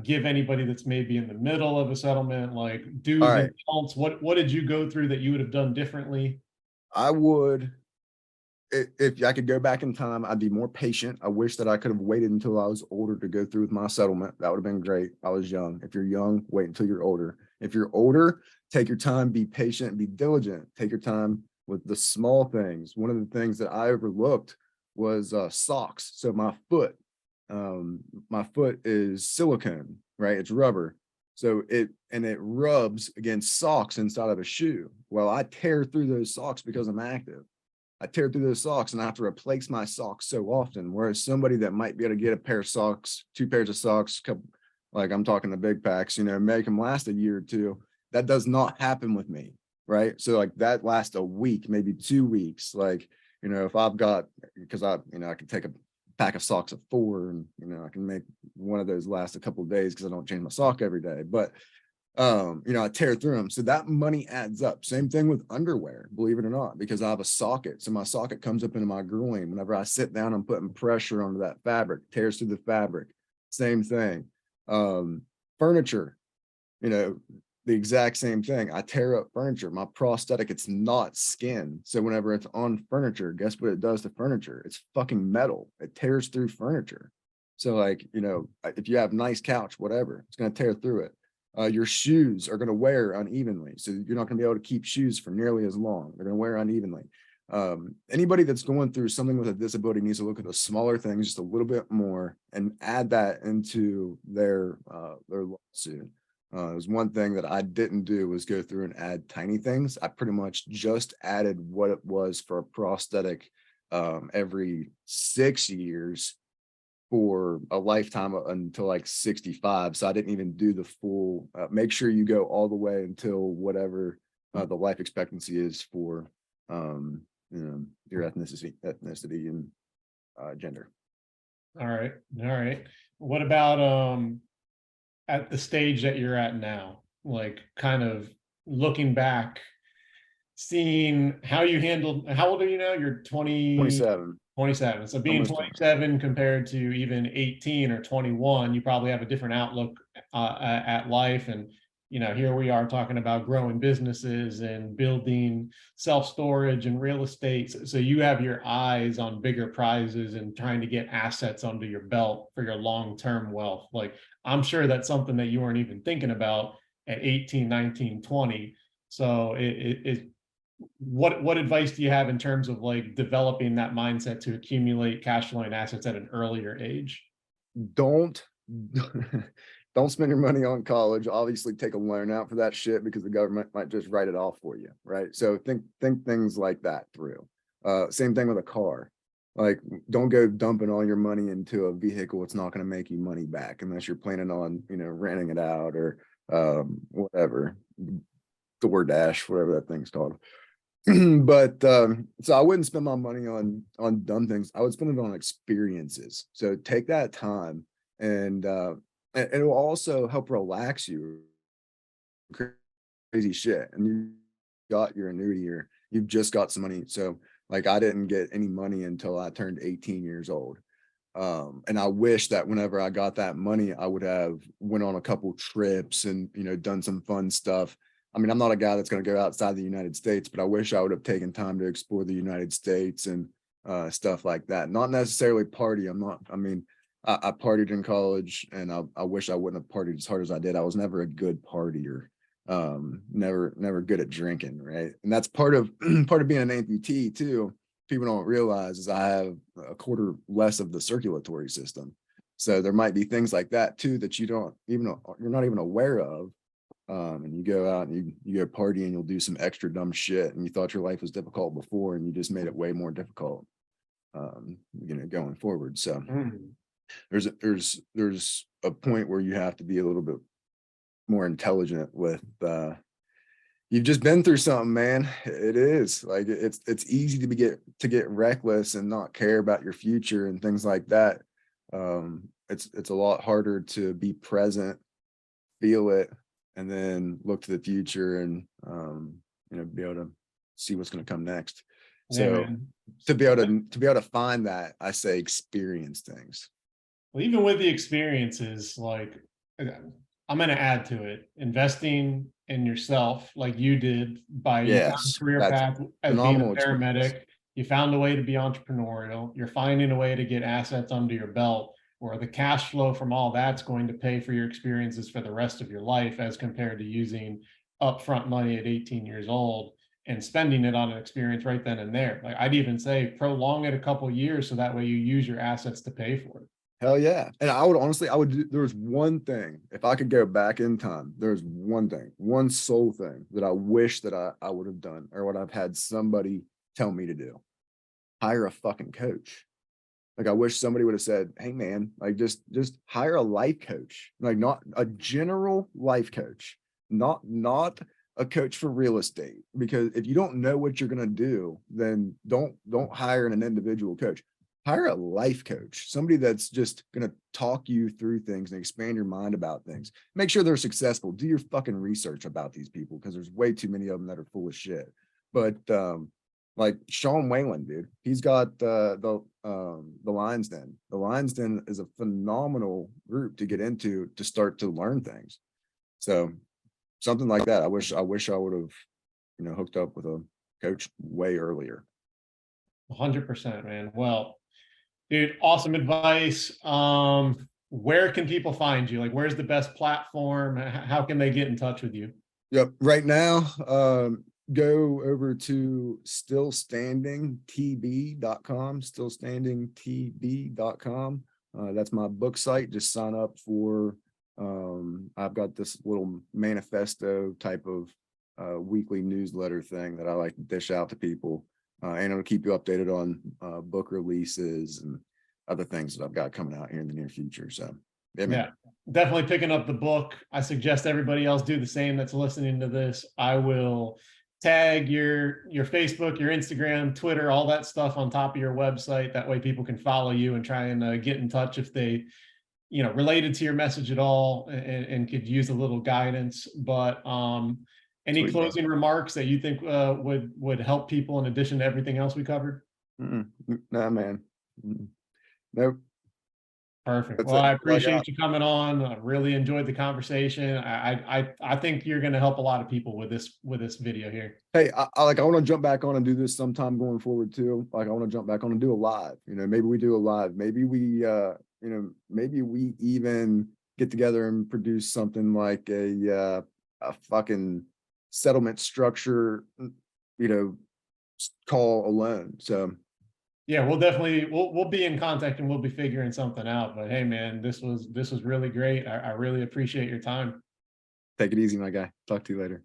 give anybody that's maybe in the middle of a settlement, like do's and don'ts? What did you go through that you would have done differently? I would, if I could go back in time, I'd be more patient. I wish that I could have waited until I was older to go through with my settlement. That would have been great. I was young. If you're young, wait until you're older. If you're older, take your time, be patient, be diligent. Take your time with the small things. One of the things that I overlooked was socks. So my foot is silicone, right? It's rubber. So it rubs against socks inside of a shoe. Well, I tear through those socks because I'm active. I tear through those socks and I have to replace my socks so often. Whereas somebody that might be able to get a pair of socks, 2 pairs of socks, like I'm talking the big packs, make them last a year or two. That does not happen with me, right? So like that lasts a week, maybe 2 weeks. Like, if I've got, because I can take a pack of socks of 4 and, I can make one of those last a couple of days because I don't change my sock every day. But I tear through them. So that money adds up. Same thing with underwear, believe it or not, because I have a socket. So my socket comes up into my groin. Whenever I sit down, I'm putting pressure onto that fabric, tears through the fabric. Same thing. Furniture, the exact same thing. I tear up furniture. My prosthetic, it's not skin. So whenever it's on furniture, guess what it does to furniture? It's fucking metal. It tears through furniture. So like, if you have nice couch, whatever, it's going to tear through it. Your shoes are going to wear unevenly. So you're not going to be able to keep shoes for nearly as long. They're going to wear unevenly. Anybody that's going through something with a disability needs to look at the smaller things just a little bit more and add that into their lawsuit. There's one thing that I didn't do was go through and add tiny things. I pretty much just added what it was for a prosthetic every 6 years for a lifetime until like 65. So I didn't even do the full, make sure you go all the way until whatever the life expectancy is for your ethnicity and gender. All right. All right. What about at the stage that you're at now? Like kind of looking back, seeing how you handled, how old are you now? You're 27, 27. So being almost 20. 27 compared to even 18 or 21, you probably have a different outlook at life. And, you know, here we are talking about growing businesses and building self-storage and real estate. So you have your eyes on bigger prizes and trying to get assets under your belt for your long-term wealth. Like, I'm sure that's something that you weren't even thinking about at 18, 19, 20. So what advice do you have in terms of like developing that mindset to accumulate cash flowing assets at an earlier age? Don't don't spend your money on college. Obviously, take a loan out for that shit because the government might just write it off for you, right? So think things like that through. Same thing with a car. Like, don't go dumping all your money into a vehicle. It's not going to make you money back unless you're planning on, renting it out or whatever, DoorDash, whatever that thing's called. But so I wouldn't spend my money on dumb things. I would spend it on experiences. So take that time, and it will also help relax you. Crazy shit. And you got your annuity, or you've just got some money. So like, I didn't get any money until I turned 18 years old. And I wish that whenever I got that money, I would have went on a couple trips and, done some fun stuff. I mean, I'm not a guy that's going to go outside the United States, but I wish I would have taken time to explore the United States and stuff like that. Not necessarily party. I partied in college, and I wish I wouldn't have partied as hard as I did. I was never a good partier. Never good at drinking, right? And that's part of being an amputee too. People don't realize is I have a quarter less of the circulatory system. So there might be things like that too that you're not even aware of. And you go out and you go party, and you'll do some extra dumb shit, and you thought your life was difficult before, and you just made it way more difficult, going forward. So there's a point where you have to be a little bit more intelligent with, you've just been through something, man. It is like, it's easy to get reckless and not care about your future and things like that. It's a lot harder to be present, feel it, and then look to the future and be able to see what's going to come next. So to be able to find that, I say experience things. Well, even with the experiences, like, I'm going to add to it, investing in yourself like you did by you found a career path as being a paramedic. You found a way to be entrepreneurial. You're finding a way to get assets under your belt, where the cash flow from all that's going to pay for your experiences for the rest of your life, as compared to using upfront money at 18 years old and spending it on an experience right then and there. Like, I'd even say prolong it a couple of years so that way you use your assets to pay for it. Hell yeah. And I would there was one thing, if I could go back in time, there's one thing, one sole thing that I wish that I would have done, or what I've had somebody tell me to do. Hire a fucking coach. Like, I wish somebody would have said, hey man, like just hire a life coach, like not a general life coach, not a coach for real estate. Because if you don't know what you're going to do, then don't hire an individual coach. Hire a life coach, somebody that's just going to talk you through things and expand your mind about things. Make sure they're successful. Do your fucking research about these people, because there's way too many of them that are full of shit. But like Sean Whalen, dude, he's got the Lions Den. The Lions Den is a phenomenal group to get into to start to learn things. So something like that. I wish I would have, hooked up with a coach way earlier. 100%, man. Well, dude, awesome advice. Where can people find you? Like, where's the best platform? How can they get in touch with you? Yep. Right now, go over to stillstandingtb.com, stillstandingtb.com. That's my book site. Just sign up for, I've got this little manifesto type of weekly newsletter thing that I like to dish out to people. And it'll keep you updated on book releases and other things that I've got coming out here in the near future. So yeah, definitely picking up the book. I suggest everybody else do the same that's listening to this. I will tag your Facebook, your Instagram, Twitter, all that stuff on top of your website. That way people can follow you and try and get in touch if they, related to your message at all, and could use a little guidance. But any Sweet, bro. closing remarks that you think would help people in addition to everything else we covered? Nah, man. Nope. Perfect. That's Well, it. I That's all I got. appreciate you coming on. I really enjoyed the conversation. I think you're going to help a lot of people with this video here. Hey, I want to jump back on and do this sometime going forward too. Like I want to jump back on and do a live. Maybe we do a live. Maybe we maybe we even get together and produce something like a fucking settlement structure, call alone. So Yeah, we'll be in contact and we'll be figuring something out. But hey, man, this was really great. I really appreciate your time. take it easy, my guy. Talk to you later.